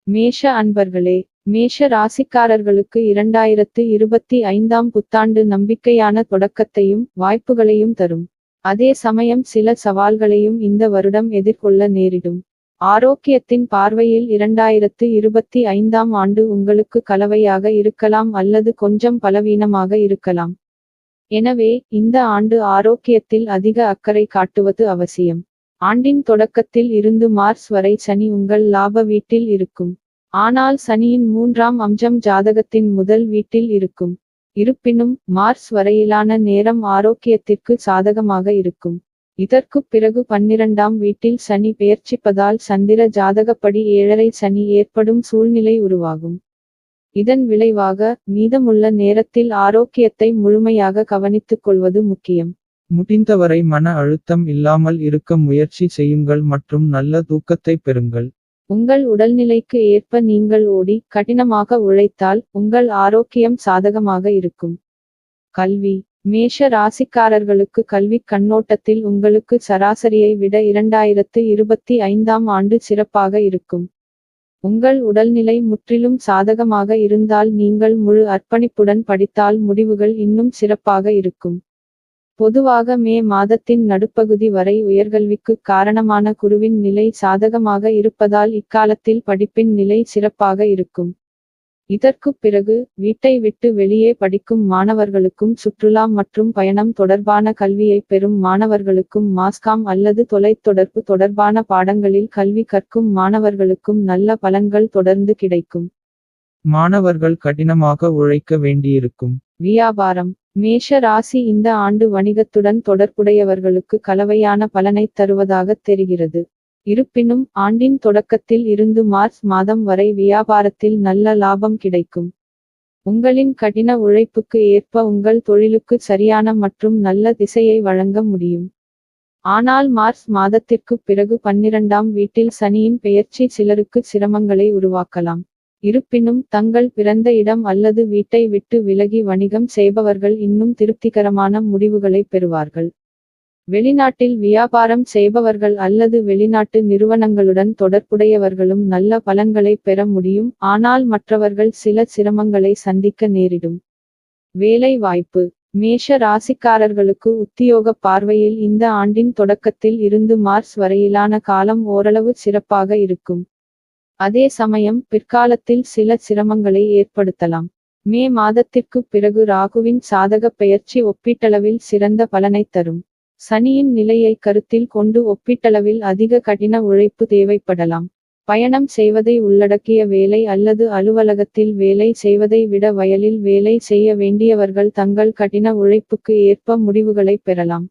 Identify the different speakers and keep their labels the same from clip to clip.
Speaker 1: மேஷ அன்பர்களே, மேஷ ராசிக்காரர்களுக்கு 2025ஆம் புத்தாண்டு நம்பிக்கையான தொடக்கத்தையும் வாய்ப்புகளையும் தரும். அதே சமயம் சில சவால்களையும் இந்த வருடம் எதிர்கொள்ள நேரிடும். ஆரோக்கியத்தின் பார்வையில் 2025ஆம் ஆண்டு உங்களுக்கு கலவையாக இருக்கலாம் அல்லது கொஞ்சம் பலவீனமாக இருக்கலாம். எனவே இந்த ஆண்டு ஆரோக்கியத்தில் அதிக அக்கறை காட்டுவது அவசியம். ஆண்டின் தொடக்கத்தில் இருந்து மார்ச் வரை சனி உங்கள் லாப வீட்டில் இருக்கும். ஆனால் சனியின் 3ஆம் அம்சம் ஜாதகத்தின் முதல் வீட்டில் இருக்கும். இருப்பினும் மார்ச் வரையிலான நேரம் ஆரோக்கியத்திற்கு சாதகமாக இருக்கும். இதற்குப் பிறகு 12ஆம் வீட்டில் சனி பெயர்ச்சிப்பதால் சந்திர ஜாதகப்படி 7.5 சனி ஏற்படும் சூழ்நிலை உருவாகும். இதன் விளைவாக மீதமுள்ள நேரத்தில் ஆரோக்கியத்தை முழுமையாக கவனித்துக் கொள்வது முக்கியம்.
Speaker 2: முடிந்தவரை மன அழுத்தம் இல்லாமல் இருக்க முயற்சி செய்யுங்கள் மற்றும் நல்ல தூக்கத்தை பெறுங்கள்.
Speaker 1: உங்கள் உடல்நிலைக்கு ஏற்ப நீங்கள் ஓடி கடினமாக உழைத்தால் உங்கள் ஆரோக்கியம் சாதகமாக இருக்கும். கல்வி. மேஷ ராசிக்காரர்களுக்கு கல்விக் கண்ணோட்டத்தில் உங்களுக்கு சராசரியை விட 2025ஆம் ஆண்டு சிறப்பாக இருக்கும். உங்கள் உடல்நிலை முற்றிலும் சாதகமாக இருந்தால் நீங்கள் முழு அர்ப்பணிப்புடன் படித்தால் முடிவுகள் இன்னும் சிறப்பாக இருக்கும். பொதுவாக மே மாதத்தின் நடுப்பகுதி வரை உயர்கல்விக்கு காரணமான குருவின் நிலை சாதகமாக இருப்பதால் இக்காலத்தில் படிப்பின் நிலை சிறப்பாக இருக்கும். இதற்குப் பிறகு வீட்டை விட்டு வெளியே படிக்கும் மாணவர்களுக்கும் சுற்றுலா மற்றும் பயணம் தொடர்பான கல்வியை பெறும் மாணவர்களுக்கும் மாஸ்காம் அல்லது தொலைத்தொடர்பு தொடர்பான பாடங்களில் கல்வி கற்கும் மாணவர்களுக்கும் நல்ல பலன்கள் தொடர்ந்து கிடைக்கும்.
Speaker 2: மாணவர்கள் கடினமாக உழைக்க வேண்டியிருக்கும்.
Speaker 1: வியாபாரம். மேஷ ராசி இந்த ஆண்டு வணிகத்துடன் தொடர்புடையவர்களுக்கு கலவையான பலனைத் தருவதாகத் தெரிகிறது. இருப்பினும் ஆண்டின் தொடக்கத்தில் இருந்து மார்ச் மாதம் வரை வியாபாரத்தில் நல்ல லாபம் கிடைக்கும். உங்களின் கடின உழைப்புக்கு ஏற்ப உங்கள் தொழிலுக்கு சரியான மற்றும் நல்ல திசையை வழங்க முடியும். ஆனால் மார்ச் மாதத்திற்குப் பிறகு 12ஆம் வீட்டில் சனியின் பெயர்ச்சி சிலருக்கு சிரமங்களை உருவாக்கலாம். இருப்பினும் தங்கள் பிறந்த இடம் அல்லது வீட்டை விட்டு விலகி வணிகம் செய்பவர்கள் இன்னும் திருப்திகரமான முடிவுகளை பெறுவார்கள். வெளிநாட்டில் வியாபாரம் செய்பவர்கள் அல்லது வெளிநாட்டு நிறுவனங்களுடன் தொடர்புடையவர்களும் நல்ல பலன்களை பெற முடியும். ஆனால் மற்றவர்கள் சில சிரமங்களை சந்திக்க நேரிடும். வேலை வாய்ப்பு. மேஷ ராசிக்காரர்களுக்கு உத்தியோக பார்வையில் இந்த ஆண்டின் தொடக்கத்தில் இருந்து மார்ச் வரையிலான காலம் ஓரளவு சிறப்பாக இருக்கும். அதே சமயம் பிற்காலத்தில் சில சிரமங்களை ஏற்படுத்தலாம். மே மாதத்திற்குப் பிறகு ராகுவின் சாதக பெயர்ச்சி ஒப்பீட்டளவில் சிறந்த பலனைத் தரும். சனியின் நிலையை கருத்தில் கொண்டு ஒப்பீட்டளவில் அதிக கடின உழைப்பு தேவைப்படலாம். பயணம் செய்வதை உள்ளடக்கிய வேலை அல்லது அலுவலகத்தில் வேலை செய்வதை விட வயலில் வேலை செய்ய வேண்டியவர்கள் தங்கள் கடின உழைப்புக்கு ஏற்ப முடிவுகளை பெறலாம்.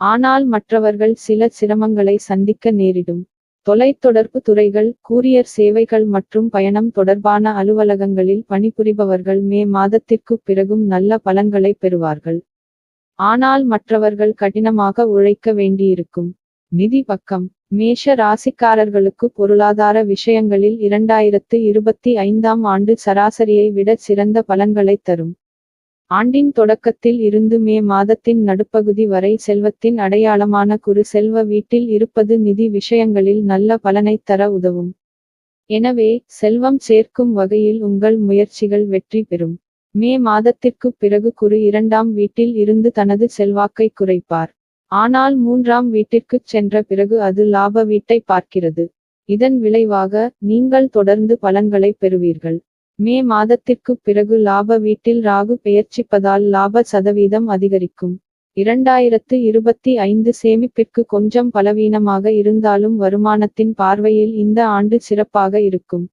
Speaker 1: ஆனால் மற்றவர்கள் சில சிரமங்களை சந்திக்க நேரிடும். தொலைத்தொடர்பு துறைகள், கூரியர் சேவைகள் மற்றும் பயணம் தொடர்பான அலுவலகங்களில் பணிபுரிபவர்கள் மே மாதத்திற்குப் பிறகும் நல்ல பலன்களை பெறுவார்கள். ஆனால் மற்றவர்கள் கடினமாக உழைக்க வேண்டியிருக்கும். நிதி பக்கம். மேஷ ராசிக்காரர்களுக்கு பொருளாதார விஷயங்களில் 2025ஆம் ஆண்டு சராசரியை விட சிறந்த பலன்களைத் தரும். ஆண்டின் தொடக்கத்தில் இருந்து மே மாதத்தின் நடுப்பகுதி வரை செல்வத்தின் அடையாளமான குரு செல்வ வீட்டில் இருப்பது நிதி விஷயங்களில் நல்ல பலனைத் தர உதவும். எனவே செல்வம் சேர்க்கும் வகையில் உங்கள் முயற்சிகள் வெற்றி பெறும். மே மாதத்திற்குப் பிறகு குரு 2ஆம் வீட்டில் இருந்து தனது செல்வாக்கை குறைப்பார். ஆனால் 3ஆம் வீட்டிற்குச் சென்ற பிறகு அது லாப வீட்டை பார்க்கிறது. இதன் விளைவாக நீங்கள் தொடர்ந்து பலன்களை பெறுவீர்கள். மே மாதத்திற்குப் பிறகு லாப வீட்டில் ராகு பெயர்ச்சிப்பதால் லாப சதவீதம் அதிகரிக்கும். 2025 சேமிப்பிற்கு கொஞ்சம் பலவீனமாக இருந்தாலும் வருமானத்தின் பார்வையில் இந்த ஆண்டு சிறப்பாக இருக்கும்.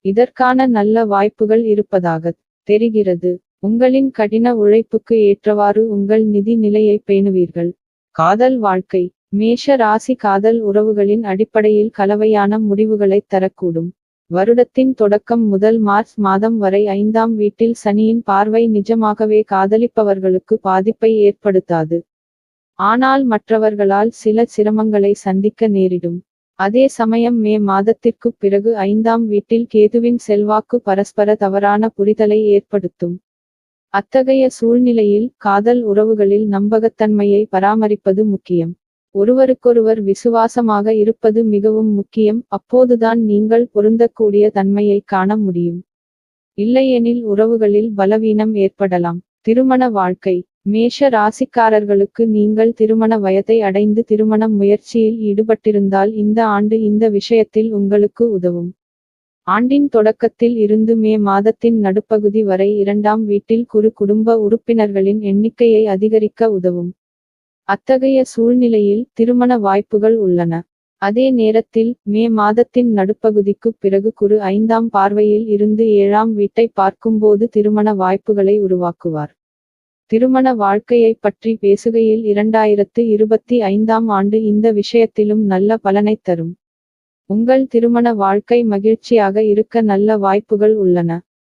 Speaker 1: இதற்கான நல்ல வாய்ப்புகள் இருப்பதாகத் தெரிகிறது. உங்களின் கடின உழைப்புக்கு ஏற்றவாறு உங்கள் நிதி நிலையை பேணுவீர்கள். காதல் வாழ்க்கை. மேஷ ராசி காதல் உறவுகளின் அடிப்படையில் கலவையான முடிவுகளைத் தரக்கூடும். வருடத்தின் தொடக்கம் முதல் மார்ச் மாதம் வரை 5ஆம் வீட்டில் சனியின் பார்வை நிஜமாகவே காதலிப்பவர்களுக்கு பாதிப்பை ஏற்படுத்தாது. ஆனால் மற்றவர்களால் சில சிரமங்களை சந்திக்க நேரிடும். அதே சமயம் மே மாதத்திற்குப் பிறகு 5ஆம் வீட்டில் கேதுவின் செல்வாக்கு பரஸ்பர தவறான புரிதலை ஏற்படுத்தும். அத்தகைய சூழ்நிலையில் காதல் உறவுகளில் நம்பகத்தன்மையை பராமரிப்பது முக்கியம். ஒருவருக்கொருவர் விசுவாசமாக இருப்பது மிகவும் முக்கியம், அப்போதுதான் நீங்கள் பொருந்தக்கூடிய தன்மையை காண முடியும். இல்லையெனில் உறவுகளில் பலவீனம் ஏற்படலாம். திருமண வாழ்க்கை. மேஷ ராசிக்காரர்களுக்கு நீங்கள் திருமண வயதை அடைந்து திருமண முயற்சியில் ஈடுபட்டிருந்தால் இந்த ஆண்டு இந்த விஷயத்தில் உங்களுக்கு உதவும். ஆண்டின் தொடக்கத்தில் இருந்து மே மாதத்தின் நடுப்பகுதி வரை இரண்டாம் வீட்டில் குடும்ப உறுப்பினர்களின் எண்ணிக்கையை அதிகரிக்க உதவும். அத்தகைய சூழ்நிலையில் திருமண வாய்ப்புகள் உள்ளன. அதே நேரத்தில் மே மாதத்தின் நடுப்பகுதிக்குப் பிறகு 5ஆம் பார்வையில் இருந்து 7ஆம் வீட்டை பார்க்கும்போது திருமண வாய்ப்புகளை உருவாக்குவார். திருமண வாழ்க்கையைப் பற்றி பேசுகையில் 2025ஆம் ஆண்டு இந்த விஷயத்திலும் நல்ல பலனைத் தரும். உங்கள் திருமண வாழ்க்கை மகிழ்ச்சியாக இருக்க நல்ல வாய்ப்புகள் உள்ளன.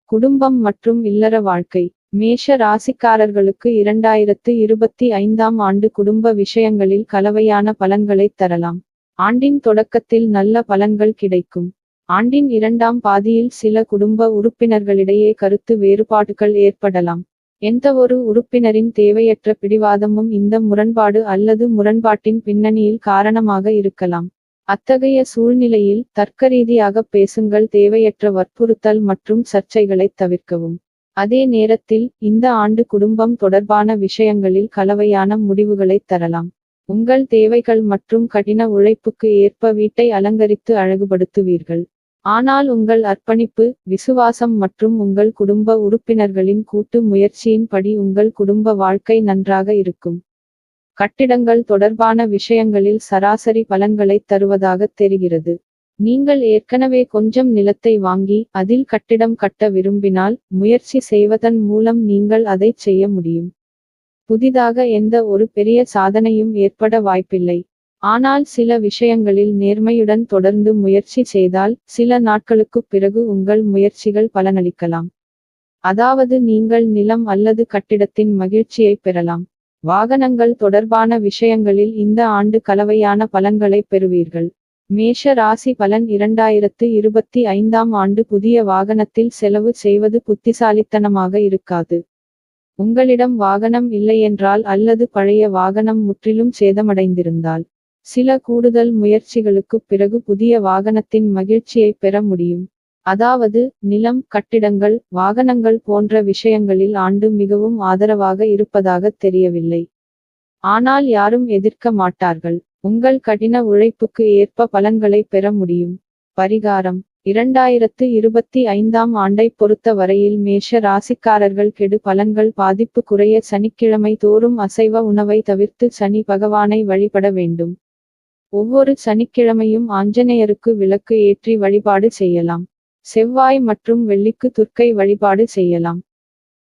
Speaker 1: குடும்பம் மற்றும் இல்லற வாழ்க்கை. மேஷ ராசிக்காரர்களுக்கு 2025ஆம் ஆண்டு குடும்ப விஷயங்களில் கலவையான பலன்களைத் தரலாம். ஆண்டின் தொடக்கத்தில் நல்ல பலன்கள் கிடைக்கும். ஆண்டின் இரண்டாம் பாதியில் சில குடும்ப உறுப்பினர்களிடையே கருத்து வேறுபாடுகள் ஏற்படலாம். எந்தவொரு உறுப்பினரின் தேவையற்ற பிடிவாதமும் இந்த முரண்பாடு அல்லது முரண்பாட்டின் பின்னணியில் காரணமாக இருக்கலாம். அத்தகைய சூழ்நிலையில் தர்க்கரீதியாக பேசுங்கள், தேவையற்ற வற்புறுத்தல் மற்றும் சர்ச்சைகளைத் தவிர்க்கவும். அதே நேரத்தில் இந்த ஆண்டு குடும்பம் தொடர்பான விஷயங்களில் கலவையான முடிவுகளைத் தரலாம். உங்கள் தேவைகள் மற்றும் கடின உழைப்புக்கு ஏற்ப வீட்டை அலங்கரித்து அழகுபடுத்துவீர்கள். ஆனால் உங்கள் அர்ப்பணிப்பு, விசுவாசம் மற்றும் உங்கள் குடும்ப உறுப்பினர்களின் கூட்டு முயற்சியின்படி உங்கள் குடும்ப வாழ்க்கை நன்றாக இருக்கும். கட்டிடங்கள் தொடர்பான விஷயங்களில் சராசரி பலன்களைத் தருவதாகத் தெரிகிறது. நீங்கள் ஏற்கனவே கொஞ்சம் நிலத்தை வாங்கி அதில் கட்டிடம் கட்ட விரும்பினால் முயற்சி செய்வதன் மூலம் நீங்கள் அதைச் செய்ய முடியும். புதிதாக எந்த ஒரு பெரிய சாதனையும் ஏற்பட வாய்ப்பில்லை. ஆனால் சில விஷயங்களில் நேர்மையுடன் தொடர்ந்து முயற்சி செய்தால் சில நாட்களுக்குப் பிறகு உங்கள் முயற்சிகள் பலனளிக்கலாம். அதாவது நீங்கள் நிலம் அல்லது கட்டிடத்தின் மகிழ்ச்சியைப் பெறலாம். வாகனங்கள் தொடர்பான விஷயங்களில் இந்த ஆண்டு கலவையான பலன்களைப் பெறுவீர்கள். மேஷ ராசி பலன். 2025ஆம் ஆண்டு புதிய வாகனத்தில் செலவு செய்வது புத்திசாலித்தனமாக இருக்காது. உங்களிடம் வாகனம் இல்லையென்றால் அல்லது பழைய வாகனம் முற்றிலும் சேதமடைந்திருந்தால் சில கூடுதல் முயற்சிகளுக்குப் பிறகு புதிய வாகனத்தின் மகிழ்ச்சியைப் பெற முடியும். அதாவது நிலம், கட்டிடங்கள், வாகனங்கள் போன்ற விஷயங்களில் ஆண்டு மிகவும் ஆதரவாக இருப்பதாகத் தெரியவில்லை. ஆனால் யாரும் எதிர்க்க மாட்டார்கள். உங்கள் கடின உழைப்புக்கு ஏற்ப பலன்களை பெற முடியும். பரிகாரம். 2025ஆம் ஆண்டைப் பொறுத்த வரையில் மேஷ ராசிக்காரர்கள் கெடு பலன்கள் பாதிப்பு குறைய சனிக்கிழமை தோறும் அசைவ உணவை தவிர்த்து சனி பகவானை வழிபட வேண்டும். ஒவ்வொரு சனிக்கிழமையும் ஆஞ்சநேயருக்கு விளக்கு ஏற்றி வழிபாடு செய்யலாம். செவ்வாய் மற்றும் வெள்ளிக்கு துர்க்கை வழிபாடு செய்யலாம்.